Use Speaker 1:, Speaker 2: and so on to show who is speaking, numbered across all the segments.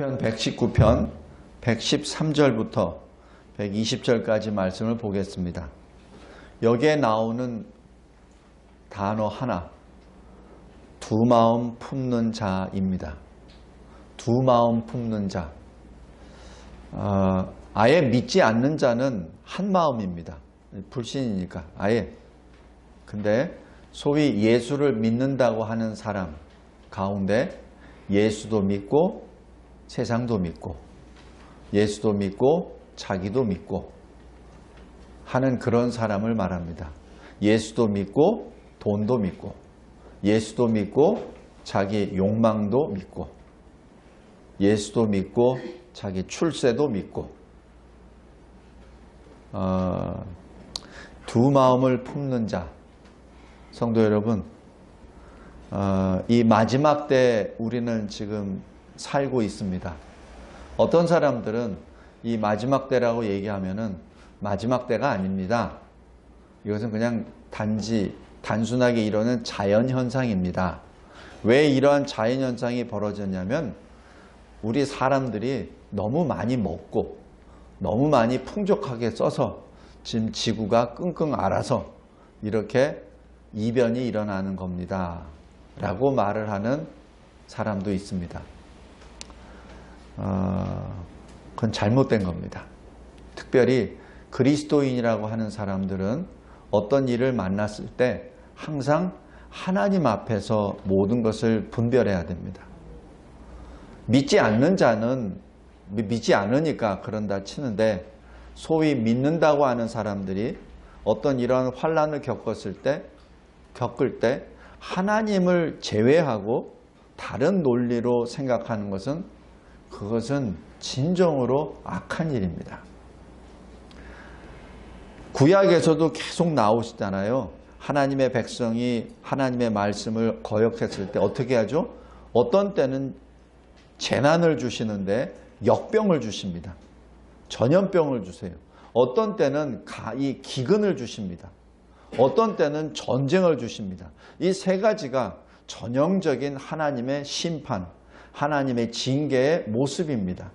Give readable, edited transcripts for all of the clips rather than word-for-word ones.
Speaker 1: 시편 119편 113절부터 120절까지 말씀을 보겠습니다. 여기에 나오는 단어 하나, 두 마음 품는 자입니다. 두 마음 품는 자. 아예 믿지 않는 자는 한 마음입니다. 불신이니까 아예. 근데 소위 예수를 믿는다고 하는 사람 가운데 예수도 믿고 세상도 믿고 예수도 믿고 자기도 믿고 하는 그런 사람을 말합니다. 예수도 믿고 돈도 믿고 예수도 믿고 자기 욕망도 믿고 예수도 믿고 자기 출세도 믿고 두 마음을 품는 자. 성도 여러분, 이 마지막 때 우리는 지금 살고 있습니다. 어떤 사람들은 이 마지막 때라고 얘기하면은 마지막 때가 아닙니다. 이것은 그냥 단순하게 이루어지는 자연현상입니다. 왜 이러한 자연현상이 벌어졌냐면 우리 사람들이 너무 많이 먹고 너무 많이 풍족하게 써서 지금 지구가 끙끙 앓아서 이렇게 이변이 일어나는 겁니다. 라고 말을 하는 사람도 있습니다. 그건 잘못된 겁니다. 특별히 그리스도인이라고 하는 사람들은 어떤 일을 만났을 때 항상 하나님 앞에서 모든 것을 분별해야 됩니다. 믿지 않는 자는 믿지 않으니까 그런다 치는데 소위 믿는다고 하는 사람들이 어떤 이런 환난을 겪을 때 하나님을 제외하고 다른 논리로 생각하는 것은 그것은 진정으로 악한 일입니다. 구약에서도 계속 나오시잖아요. 하나님의 백성이 하나님의 말씀을 거역했을 때 어떻게 하죠? 어떤 때는 재난을 주시는데 역병을 주십니다. 전염병을 주세요. 어떤 때는 이 기근을 주십니다. 어떤 때는 전쟁을 주십니다. 이 세 가지가 전형적인 하나님의 심판, 하나님의 징계의 모습입니다.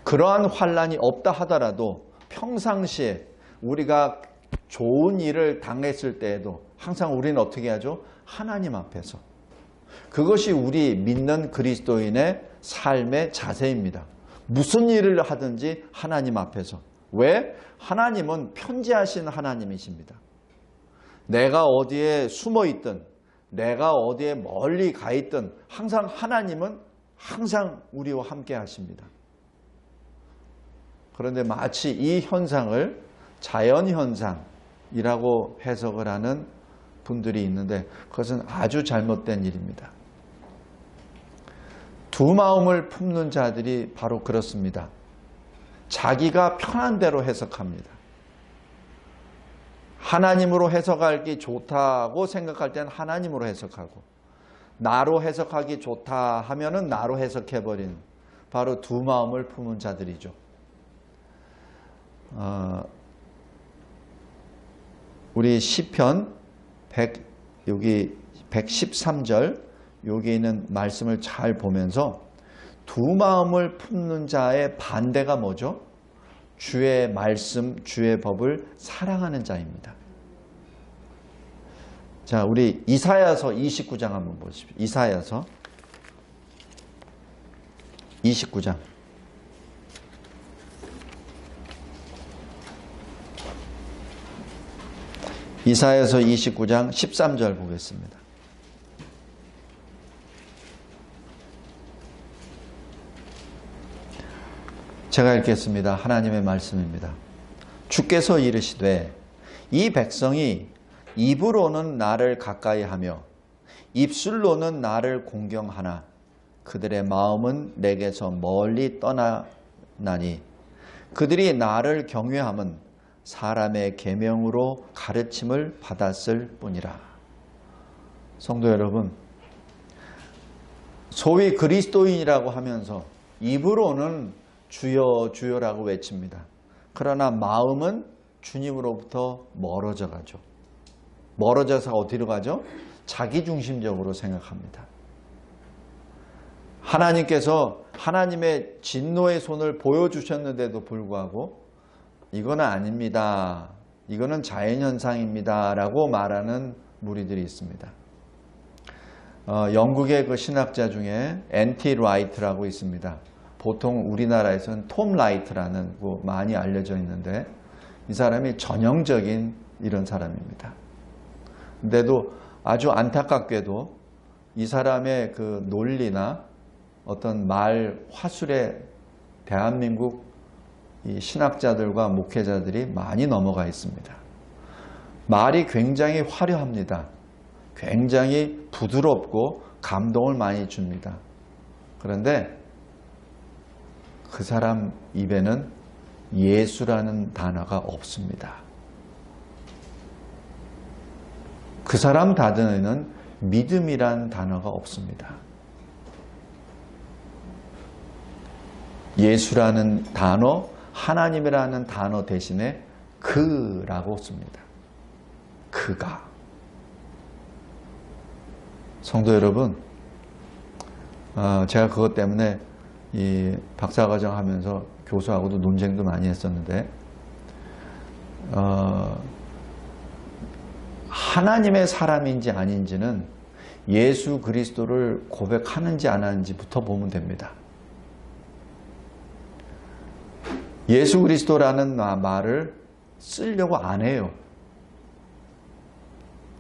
Speaker 1: 그러한 환난이 없다 하더라도 평상시에 우리가 좋은 일을 당했을 때에도 항상 우리는 어떻게 하죠? 하나님 앞에서. 그것이 우리 믿는 그리스도인의 삶의 자세입니다. 무슨 일을 하든지 하나님 앞에서. 왜? 하나님은 편지하신 하나님이십니다. 내가 어디에 숨어 있든 내가 어디에 멀리 가 있든 항상 하나님은 항상 우리와 함께 하십니다. 그런데 마치 이 현상을 자연현상이라고 해석을 하는 분들이 있는데 그것은 아주 잘못된 일입니다. 두 마음을 품는 자들이 바로 그렇습니다. 자기가 편한 대로 해석합니다. 하나님으로 해석하기 좋다고 생각할 때는 하나님으로 해석하고 나로 해석하기 좋다 하면은 나로 해석해버리는 바로 두 마음을 품은 자들이죠. 우리 시편 113절 여기 있는 말씀을 잘 보면서 두 마음을 품는 자의 반대가 뭐죠? 주의 말씀, 주의 법을 사랑하는 자입니다. 자, 우리 이사야서 29장 한번 보십시오. 이사야서 29장. 이사야서 29장 13절 보겠습니다. 제가 읽겠습니다. 하나님의 말씀입니다. 주께서 이르시되 이 백성이 입으로는 나를 가까이하며 입술로는 나를 공경하나 그들의 마음은 내게서 멀리 떠나나니 그들이 나를 경외함은 사람의 계명으로 가르침을 받았을 뿐이라. 성도 여러분, 소위 그리스도인이라고 하면서 입으로는 주여 주여라고 외칩니다. 그러나 마음은 주님으로부터 멀어져 가죠. 멀어져서 어디로 가죠? 자기중심적으로 생각합니다. 하나님께서 하나님의 진노의 손을 보여주셨는데도 불구하고 이거는 아닙니다. 이거는 자연현상입니다. 라고 말하는 무리들이 있습니다. 영국의 그 신학자 중에 N.T. 라이트라고 있습니다. 보통 우리나라에서는 톰 라이트라는 많이 알려져 있는데 이 사람이 전형적인 이런 사람입니다. 근데도 아주 안타깝게도 이 사람의 그 논리나 어떤 말 화술에 대한민국 이 신학자들과 목회자들이 많이 넘어가 있습니다. 말이 굉장히 화려합니다. 굉장히 부드럽고 감동을 많이 줍니다. 그런데 그 사람 입에는 예수라는 단어가 없습니다. 그 사람 단어에는 믿음이란 단어가 없습니다. 예수라는 단어, 하나님이라는 단어 대신에 그라고 씁니다. 그가. 성도 여러분, 제가 그것 때문에 이 박사과정 하면서 교수하고도 논쟁도 많이 했었는데 하나님의 사람인지 아닌지는 예수 그리스도를 고백하는지 안 하는지부터 보면 됩니다. 예수 그리스도라는 말을 쓰려고 안 해요.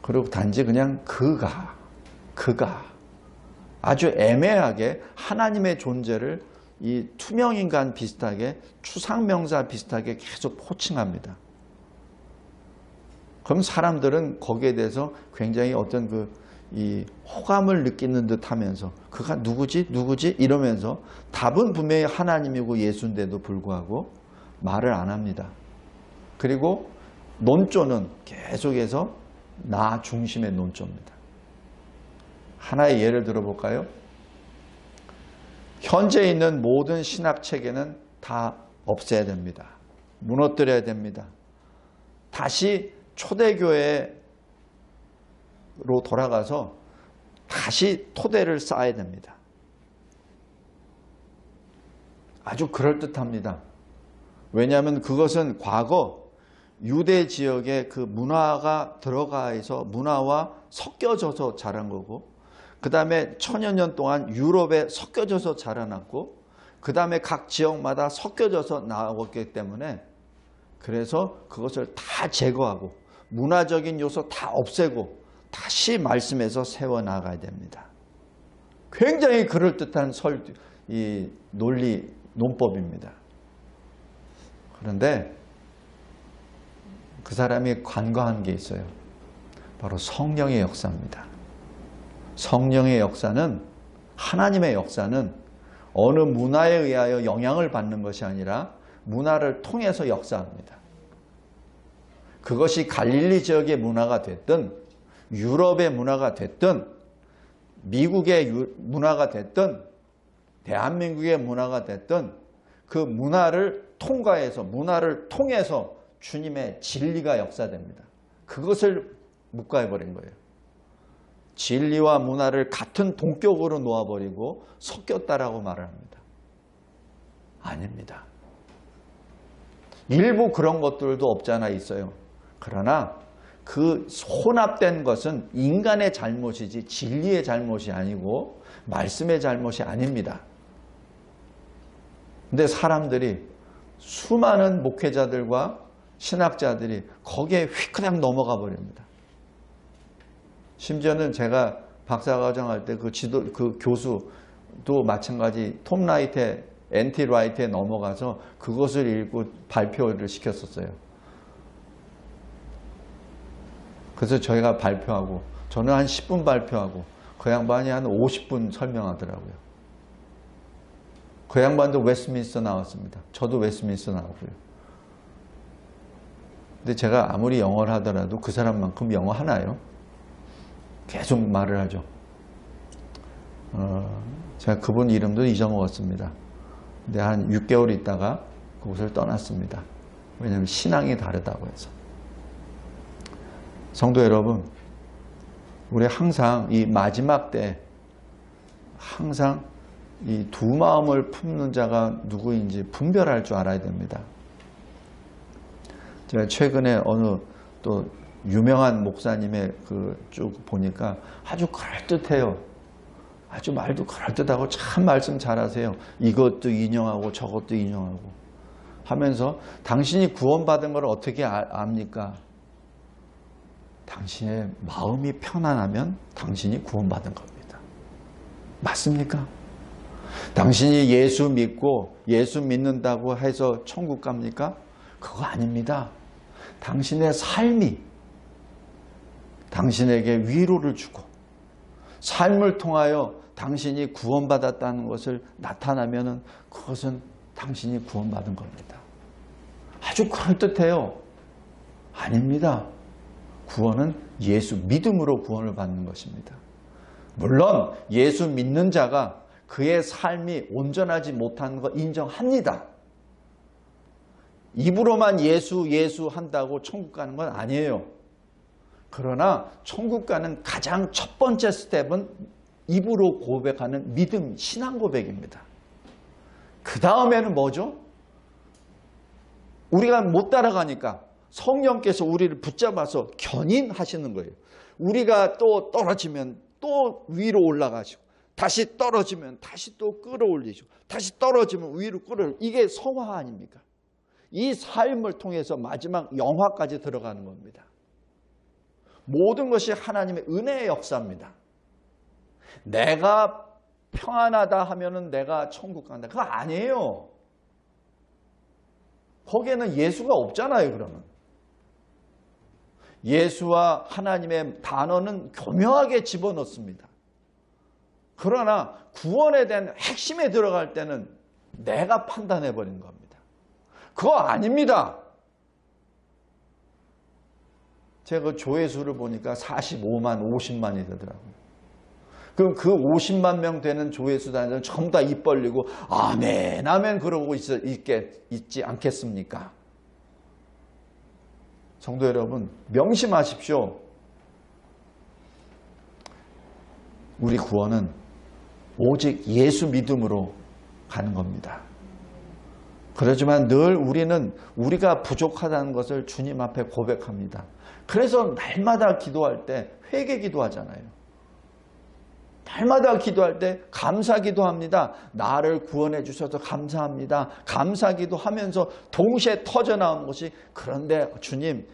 Speaker 1: 그리고 단지 그냥 그가 아주 애매하게 하나님의 존재를 이 투명인간 비슷하게 추상명사 비슷하게 계속 호칭합니다. 그럼 사람들은 거기에 대해서 굉장히 어떤 이 호감을 느끼는 듯 하면서 그가 누구지 이러면서 답은 분명히 하나님이고 예수인데도 불구하고 말을 안 합니다. 그리고 논조는 계속해서 나 중심의 논조입니다. 하나의 예를 들어볼까요? 현재 있는 모든 신학체계는 다 없애야 됩니다. 무너뜨려야 됩니다. 다시 초대교회로 돌아가서 다시 토대를 쌓아야 됩니다. 아주 그럴듯합니다. 왜냐하면 그것은 과거 유대 지역의 그 문화가 들어가서 문화와 섞여져서 자란 거고, 그 다음에 천여 년 동안 유럽에 섞여져서 자라났고, 그 다음에 각 지역마다 섞여져서 나왔기 때문에 그래서 그것을 다 제거하고 문화적인 요소 다 없애고 다시 말씀에서 세워나가야 됩니다. 굉장히 그럴듯한 이 논리, 논법입니다. 그런데 그 사람이 간과한 게 있어요. 바로 성령의 역사입니다. 성령의 역사는, 하나님의 역사는 어느 문화에 의하여 영향을 받는 것이 아니라 문화를 통해서 역사합니다. 그것이 갈릴리 지역의 문화가 됐든 유럽의 문화가 됐든 미국의 문화가 됐든 대한민국의 문화가 됐든 그 문화를 통과해서, 문화를 통해서 주님의 진리가 역사됩니다. 그것을 묵과해버린 거예요. 진리와 문화를 같은 동격으로 놓아버리고 섞였다라고 말을 합니다. 아닙니다. 일부 그런 것들도 없지 않아 있어요. 그러나 그 혼합된 것은 인간의 잘못이지 진리의 잘못이 아니고 말씀의 잘못이 아닙니다. 근데 사람들이, 수많은 목회자들과 신학자들이 거기에 휙그냥 넘어가 버립니다. 심지어는 제가 박사과정 할 때 그 교수도 마찬가지 톰 라이트의 N.T. 라이트에 넘어가서 그것을 읽고 발표를 시켰었어요. 그래서 저희가 발표하고, 저는 한 10분 발표하고 그 양반이 한 50분 설명하더라고요. 그 양반도 웨스트민스터 나왔습니다. 저도 웨스트민스터 나오고요. 근데 제가 아무리 영어를 하더라도 그 사람만큼 영어 하나요? 계속 말을 하죠. 제가 그분 이름도 잊어먹었습니다. 근데 한 6개월 있다가 그곳을 떠났습니다. 왜냐하면 신앙이 다르다고 해서. 성도 여러분, 우리 항상 이 마지막 때 항상 이 두 마음을 품는 자가 누구인지 분별할 줄 알아야 됩니다. 제가 최근에 어느 또 유명한 목사님의 쭉 보니까 아주 그럴듯해요. 아주 말도 그럴듯하고 참 말씀 잘하세요. 이것도 인용하고 저것도 인용하고 하면서 당신이 구원받은 걸 어떻게 압니까? 당신의 마음이 편안하면 당신이 구원받은 겁니다. 맞습니까? 당신이 예수 믿고 예수 믿는다고 해서 천국 갑니까? 그거 아닙니다. 당신의 삶이 당신에게 위로를 주고 삶을 통하여 당신이 구원받았다는 것을 나타나면 그것은 당신이 구원받은 겁니다. 아주 그럴듯해요. 아닙니다. 구원은 예수 믿음으로 구원을 받는 것입니다. 물론 예수 믿는 자가 그의 삶이 온전하지 못한 거 인정합니다. 입으로만 예수 한다고 천국 가는 건 아니에요. 그러나 천국 가는 가장 첫 번째 스텝은 입으로 고백하는 믿음, 신앙 고백입니다. 그 다음에는 뭐죠? 우리가 못 따라가니까 성령께서 우리를 붙잡아서 견인하시는 거예요. 우리가 또 떨어지면 또 위로 올라가시고 다시 떨어지면 다시 또 끌어올리시고 다시 떨어지면 위로 끌어올리시고 이게 성화 아닙니까? 이 삶을 통해서 마지막 영화까지 들어가는 겁니다. 모든 것이 하나님의 은혜의 역사입니다. 내가 평안하다 하면은 내가 천국 간다. 그거 아니에요. 거기에는 예수가 없잖아요, 그러면. 예수와 하나님의 단어는 교묘하게 집어넣습니다. 그러나 구원에 대한 핵심에 들어갈 때는 내가 판단해버린 겁니다. 그거 아닙니다. 제가 그 조회수를 보니까 45만, 50만이 되더라고요. 그럼 그 50만 명 되는 조회수단들은 전부 다 입 벌리고 아멘, 아멘 그러고 있지 않겠습니까? 성도 여러분, 명심하십시오. 우리 구원은 오직 예수 믿음으로 가는 겁니다. 그렇지만 늘 우리는 우리가 부족하다는 것을 주님 앞에 고백합니다. 그래서 날마다 기도할 때 회개 기도하잖아요. 날마다 기도할 때 감사 기도합니다. 나를 구원해 주셔서 감사합니다. 감사 기도하면서 동시에 터져나온 것이 그런데 주님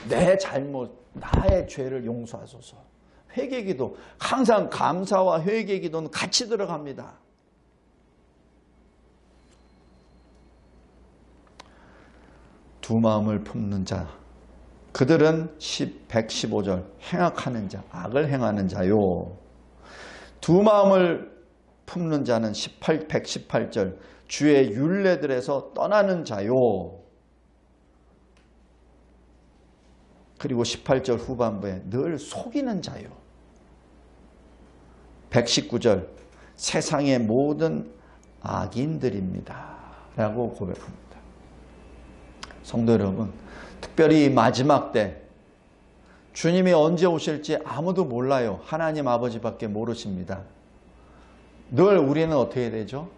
Speaker 1: 내 잘못 나의 죄를 용서하소서. 회개 기도 항상 감사와 회개 기도는 같이 들어갑니다. 두 마음을 품는 자 그들은 115절 행악하는 자 악을 행하는 자요. 두 마음을 품는 자는 118절 주의 율례들에서 떠나는 자요. 그리고 18절 후반부에 늘 속이는 자요. 119절 세상의 모든 악인들입니다 라고 고백합니다. 성도 여러분, 특별히 마지막 때 주님이 언제 오실지 아무도 몰라요. 하나님 아버지밖에 모르십니다. 늘 우리는 어떻게 되죠?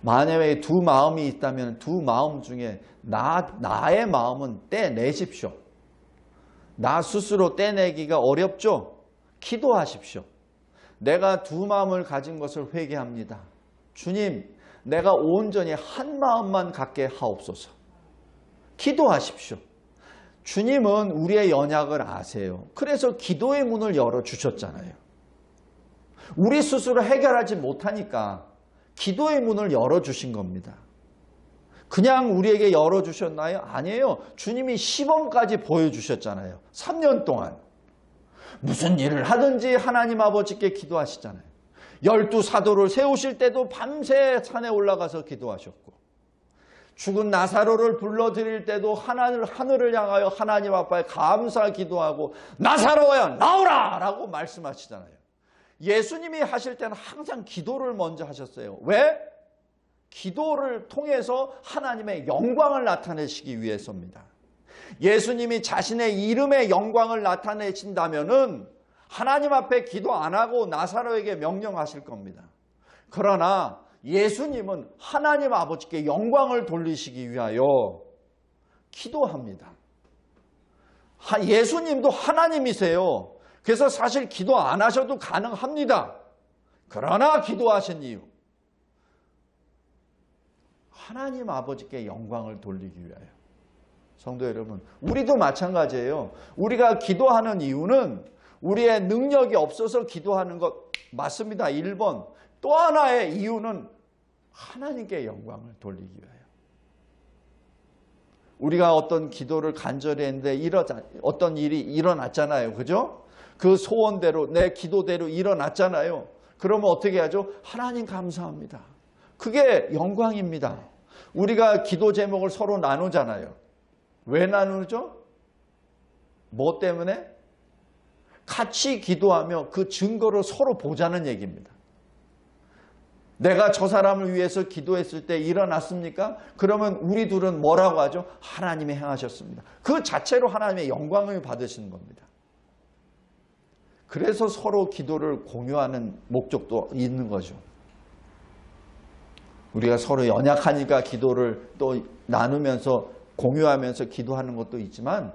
Speaker 1: 만약에 두 마음이 있다면 두 마음 중에 나의 마음은 떼내십시오. 나 스스로 떼내기가 어렵죠? 기도하십시오. 내가 두 마음을 가진 것을 회개합니다. 주님, 내가 온전히 한 마음만 갖게 하옵소서. 기도하십시오. 주님은 우리의 연약을 아세요. 그래서 기도의 문을 열어주셨잖아요. 우리 스스로 해결하지 못하니까 기도의 문을 열어주신 겁니다. 그냥 우리에게 열어주셨나요? 아니에요. 주님이 시범까지 보여주셨잖아요. 3년 동안. 무슨 일을 하든지 하나님 아버지께 기도하시잖아요. 12사도를 세우실 때도 밤새 산에 올라가서 기도하셨고 죽은 나사로를 불러드릴 때도 하늘을 향하여 하나님 앞에 감사 기도하고 나사로야 나오라! 라고 말씀하시잖아요. 예수님이 하실 때는 항상 기도를 먼저 하셨어요. 왜? 기도를 통해서 하나님의 영광을 나타내시기 위해서입니다. 예수님이 자신의 이름의 영광을 나타내신다면은 하나님 앞에 기도 안 하고 나사로에게 명령하실 겁니다. 그러나 예수님은 하나님 아버지께 영광을 돌리시기 위하여 기도합니다. 예수님도 하나님이세요. 그래서 사실 기도 안 하셔도 가능합니다. 그러나 기도하신 이유, 하나님 아버지께 영광을 돌리기 위하여. 성도 여러분, 우리도 마찬가지예요. 우리가 기도하는 이유는 우리의 능력이 없어서 기도하는 것 맞습니다. 1번. 또 하나의 이유는 하나님께 영광을 돌리기 위하여. 우리가 어떤 기도를 간절히 했는데 어떤 일이 일어났잖아요. 그죠? 그 소원대로, 내 기도대로 일어났잖아요. 그러면 어떻게 하죠? 하나님 감사합니다. 그게 영광입니다. 우리가 기도 제목을 서로 나누잖아요. 왜 나누죠? 뭐 때문에? 같이 기도하며 그 증거를 서로 보자는 얘기입니다. 내가 저 사람을 위해서 기도했을 때 일어났습니까? 그러면 우리 둘은 뭐라고 하죠? 하나님이 행하셨습니다. 그 자체로 하나님의 영광을 받으시는 겁니다. 그래서 서로 기도를 공유하는 목적도 있는 거죠. 우리가 서로 연약하니까 기도를 또 나누면서 공유하면서 기도하는 것도 있지만,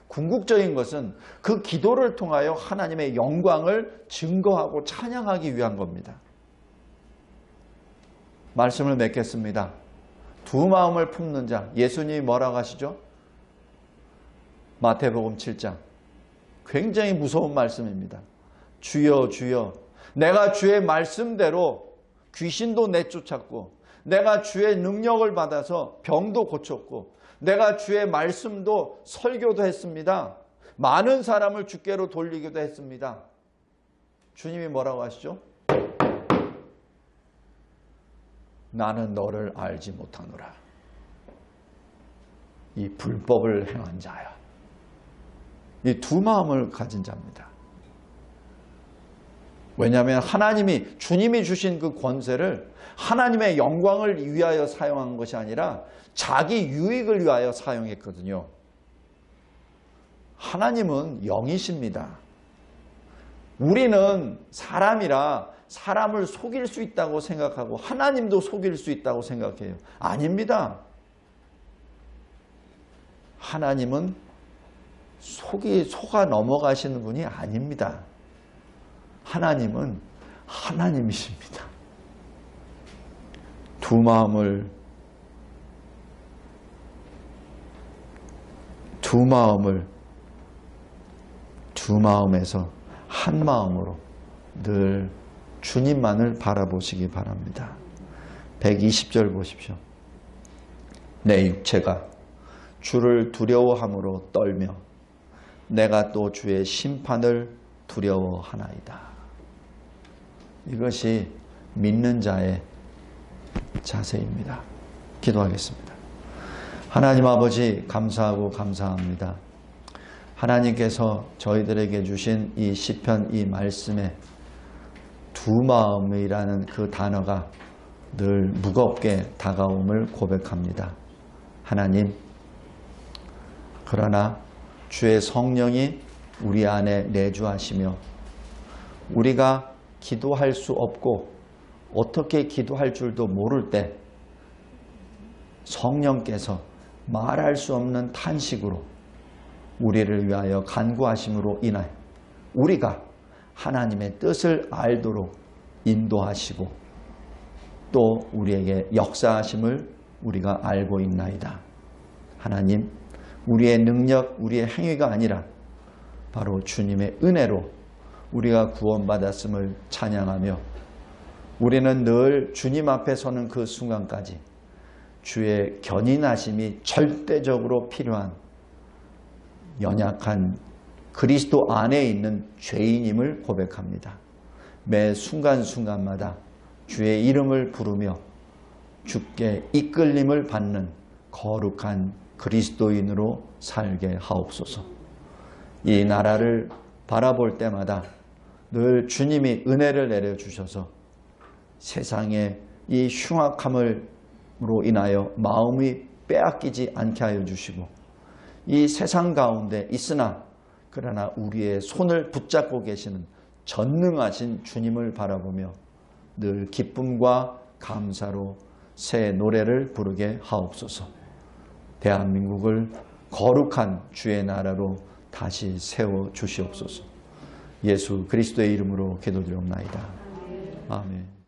Speaker 1: 궁극적인 것은 그 기도를 통하여 하나님의 영광을 증거하고 찬양하기 위한 겁니다. 말씀을 맺겠습니다. 두 마음을 품는 자, 예수님이 뭐라고 하시죠? 마태복음 7장. 굉장히 무서운 말씀입니다. 주여 주여, 내가 주의 말씀대로 귀신도 내쫓았고, 내가 주의 능력을 받아서 병도 고쳤고, 내가 주의 말씀도 설교도 했습니다. 많은 사람을 주께로 돌리기도 했습니다. 주님이 뭐라고 하시죠? 나는 너를 알지 못하노라. 이 불법을 행한 자야. 이 두 마음을 가진 자입니다. 왜냐하면 주님이 주신 그 권세를 하나님의 영광을 위하여 사용한 것이 아니라 자기 유익을 위하여 사용했거든요. 하나님은 영이십니다. 우리는 사람이라 사람을 속일 수 있다고 생각하고 하나님도 속일 수 있다고 생각해요. 아닙니다. 하나님은 속아 넘어가시는 분이 아닙니다. 하나님은 하나님이십니다. 두 마음에서 한 마음으로 늘 주님만을 바라보시기 바랍니다. 120절 보십시오. 내 육체가 주를 두려워함으로 떨며 내가 또 주의 심판을 두려워하나이다. 이것이 믿는 자의 자세입니다. 기도하겠습니다. 하나님 아버지, 감사하고 감사합니다. 하나님께서 저희들에게 주신 이 시편, 이 말씀에 두 마음이라는 그 단어가 늘 무겁게 다가옴을 고백합니다. 하나님, 그러나 주의 성령이 우리 안에 내주하시며 우리가 기도할 수 없고 어떻게 기도할 줄도 모를 때 성령께서 말할 수 없는 탄식으로 우리를 위하여 간구하심으로 인하여 우리가 하나님의 뜻을 알도록 인도하시고 또 우리에게 역사하심을 우리가 알고 있나이다. 하나님, 우리의 능력, 우리의 행위가 아니라 바로 주님의 은혜로 우리가 구원받았음을 찬양하며 우리는 늘 주님 앞에 서는 그 순간까지 주의 견인하심이 절대적으로 필요한 연약한 그리스도 안에 있는 죄인임을 고백합니다. 매 순간순간마다 주의 이름을 부르며 주께 이끌림을 받는 거룩한 그리스도인으로 살게 하옵소서. 이 나라를 바라볼 때마다 늘 주님이 은혜를 내려주셔서 세상의 이 흉악함으로 인하여 마음이 빼앗기지 않게 하여 주시고 이 세상 가운데 있으나 그러나 우리의 손을 붙잡고 계시는 전능하신 주님을 바라보며 늘 기쁨과 감사로 새 노래를 부르게 하옵소서. 대한민국을 거룩한 주의 나라로 다시 세워 주시옵소서. 예수 그리스도의 이름으로 기도드리옵나이다. 아멘.